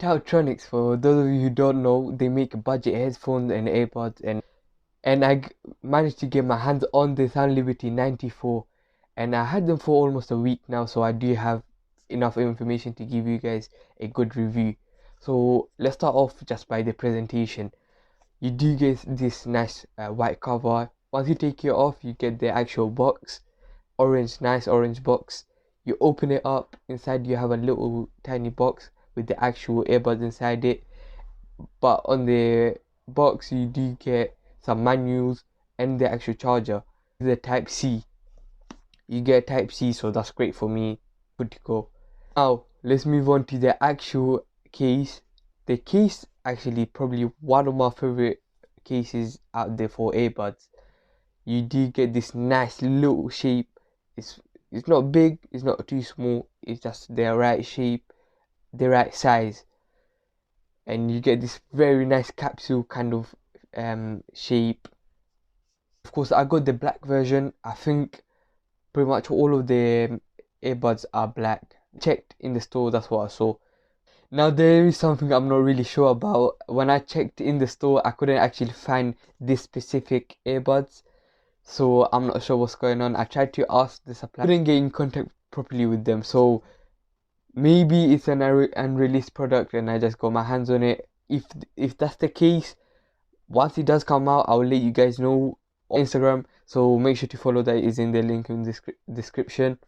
Taotronics, for those of you who don't know, they make budget headphones and earbuds, and managed to get my hands on the Soundliberty 94, and I had them for almost a week now, so I do have enough information to give you guys a good review. So let's start off just by the presentation. You do get this nice white cover. Once you take it off, you get the actual box, nice orange box. You open it up, inside you have a little tiny box with the actual earbuds inside it, but on the box you do get some manuals and the actual charger. The type C, you get type C, so that's great for me, good to go. Now let's move on to the actual case. The case, actually probably one of my favorite cases out there for earbuds. You do get this nice little shape. It's not big, it's not too small, it's just the right shape, the right size, and you get this very nice capsule kind of shape. Of course, I got the black version. I think pretty much all of the earbuds are black. Checked in the store, that's what I saw. Now there is something I'm not really sure about. When I checked in the store, I couldn't actually find this specific earbuds, so I'm not sure what's going on. I tried to ask the supplier, couldn't get in contact properly with them, so maybe it's an unreleased product and I just got my hands on it. If that's the case, once it does come out, I'll let you guys know on Instagram, so make sure to follow. That is in the link in the description.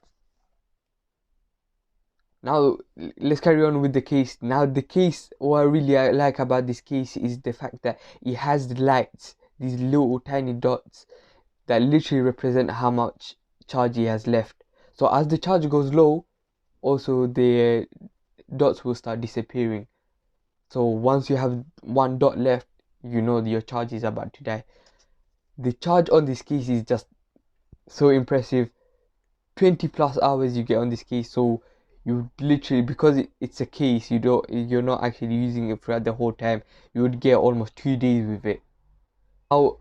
Now let's carry on with the case. Now the case, what I really like about this case is the fact that it has the lights, these little tiny dots that literally represent how much charge it has left. So as the charge goes low, also the dots will start disappearing. So once you have one dot left, you know your charge is about to die. The charge on this case is just so impressive. 20 plus hours you get on this case, so you literally, because it's a case, you're not actually using it throughout the whole time, you would get almost 2 days with it. Now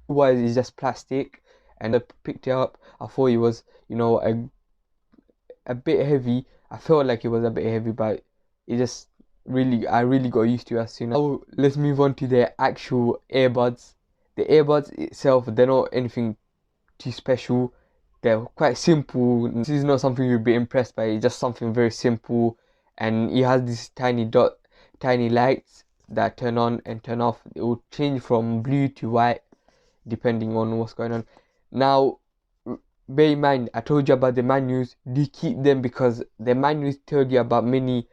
otherwise it's just plastic, and I picked it up. I thought it was, you know, a bit heavy. I felt like it was a bit heavy, but it just I really got used to it as soon as. Now let's move on to the actual earbuds. The earbuds itself, they're not anything too special. They're quite simple. This is not something you'll be impressed by. It's just something very simple, and it has this tiny lights that turn on and turn off. It will change from blue to white depending on what's going on. Now bear in mind, I told you about the manuals. Do keep them, because the manuals tell you about many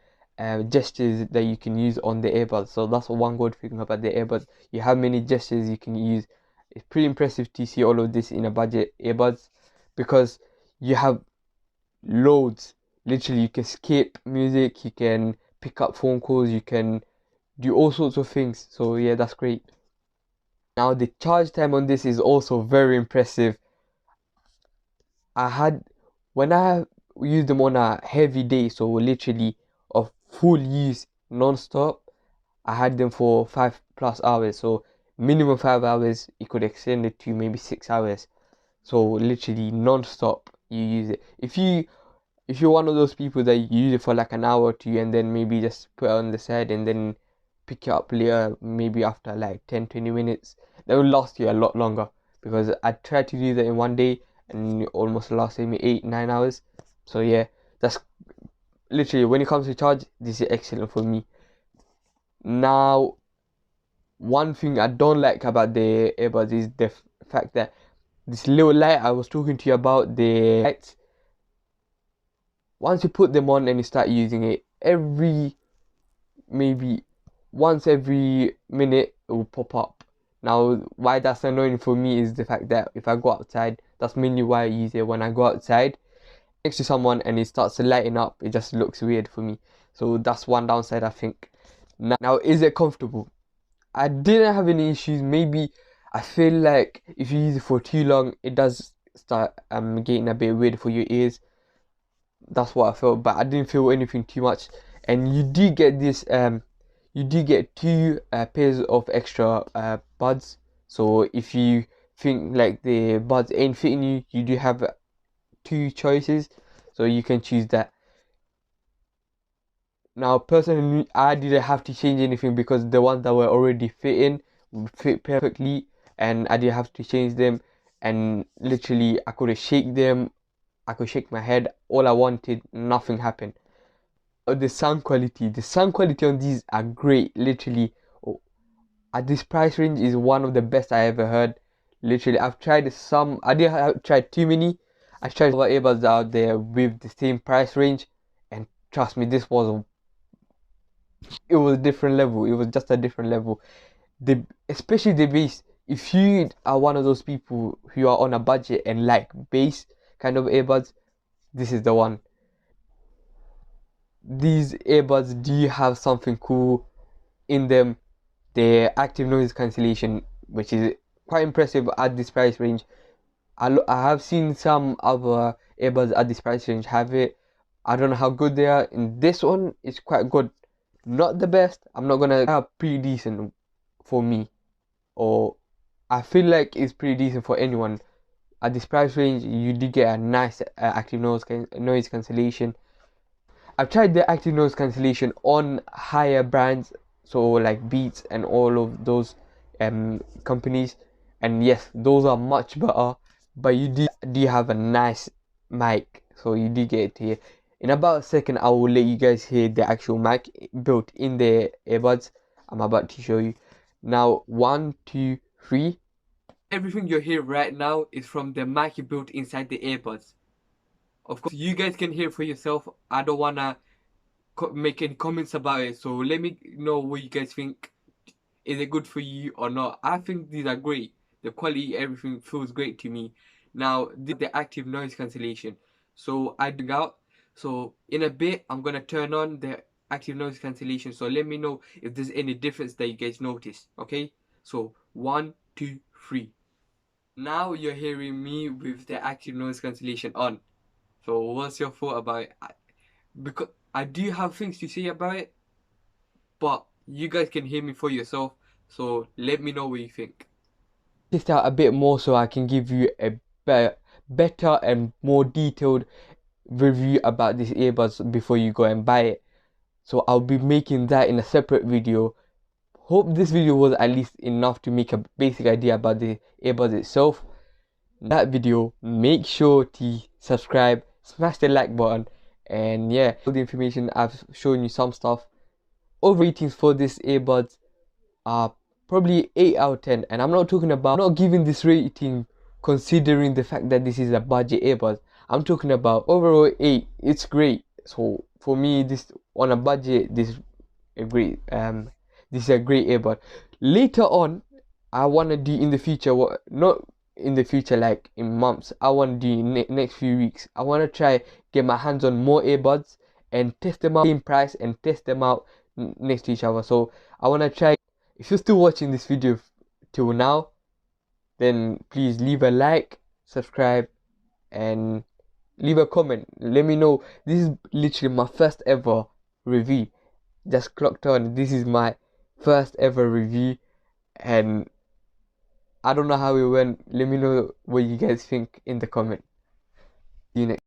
gestures that you can use on the earbuds. So that's one good thing about the earbuds. You have many gestures you can use. It's pretty impressive to see all of this in a budget earbuds, because you have loads. Literally, you can skip music, you can pick up phone calls, you can do all sorts of things. So yeah, that's great. Now the charge time on this is also very impressive. When I used them on a heavy day, so literally of full use non-stop, I had them for 5+ hours. So minimum 5 hours, you could extend it to maybe 6 hours. So literally non-stop you use it. If you're one of those people that use it for like an hour or two and then maybe just put it on the side and then pick it up later, maybe after like 10-20 minutes, that will last you a lot longer, because I tried to do that in one day and it almost lasted me 8-9 hours. So yeah, that's literally, when it comes to charge, this is excellent for me. Now one thing I don't like about the earbuds is the fact that this little light I was talking to you about, the lights, once you put them on and you start using it, maybe once every minute it will pop up. Now why that's annoying for me is the fact that if I go outside, that's mainly why I use it. When I go outside next to someone and it starts lighting up, it just looks weird for me. So that's one downside, I think. Now is it comfortable? I didn't have any issues. Maybe I feel like if you use it for too long, it does start getting a bit weird for your ears. That's what I felt, but I didn't feel anything too much. And you do get this you do get 2 pairs of extra buds. So if you think like the buds ain't fitting you, you do have 2 choices, so you can choose that. Now personally, I didn't have to change anything because the ones that were already fitting fit perfectly, and I didn't have to change them. And literally, I could shake them, I could shake my head, all I wanted, nothing happened. The sound quality on these are great. Literally, oh, at this price range is one of the best I ever heard. Literally, I've tried some. I didn't have tried too many. I tried other earbuds out there with the same price range, and trust me, this was it was a different level. It was just a different level. Especially the bass. If you are one of those people who are on a budget and like bass kind of earbuds, this is the one. These earbuds do have something cool in them. The active noise cancellation, which is quite impressive at this price range. I have seen some other earbuds at this price range have it. I don't know how good they are. In this one, it's quite good. Not the best. I'm not gonna have pretty decent for me, or I feel like it's pretty decent for anyone. At this price range, you do get a nice active noise cancellation. I've tried the active noise cancellation on higher brands, so like Beats and all of those companies, and yes, those are much better. But you do have a nice mic, so you do get it here. In about a second, I will let you guys hear the actual mic built in the earbuds. I'm about to show you. Now, 1, 2, 3. Everything you hear right now is from the mic built inside the earbuds. Of course, you guys can hear for yourself. I don't wanna make any comments about it, so let me know what you guys think. Is it good for you or not? I think these are great. The quality, everything feels great to me. Now, the active noise cancellation. So I dug out. So in a bit, I'm gonna turn on the active noise cancellation. So let me know if there's any difference that you guys notice. Okay. So 1, 2, 3. Now you're hearing me with the active noise cancellation on. So what's your thought about it? Because I do have things to say about it, but you guys can hear me for yourself. So let me know what you think. Test out a bit more so I can give you a better and more detailed review about these earbuds before you go and buy it. So I'll be making that in a separate video. Hope this video was at least enough to make a basic idea about the earbuds itself. That video, make sure to subscribe, smash the like button, and yeah, all the information. I've shown you some stuff. Over ratings for this earbuds are probably 8 out of 10, and I'm not talking about, I'm not giving this rating considering the fact that this is a budget earbud. I'm talking about overall 8. It's great. So for me, this on a budget, this is a great this is a great earbud. Later on, I want to do in the future, what not in the future like in months, I want to do in next few weeks, I want to try get my hands on more earbuds and test them out, same price, and test them out next to each other. So I want to try. If you're still watching this video till now, then please leave a like, subscribe, and leave a comment. Let me know. This is literally my first ever review. Just clocked on. This is my first ever review, and I don't know how it went. Let me know what you guys think in the comment. See you next.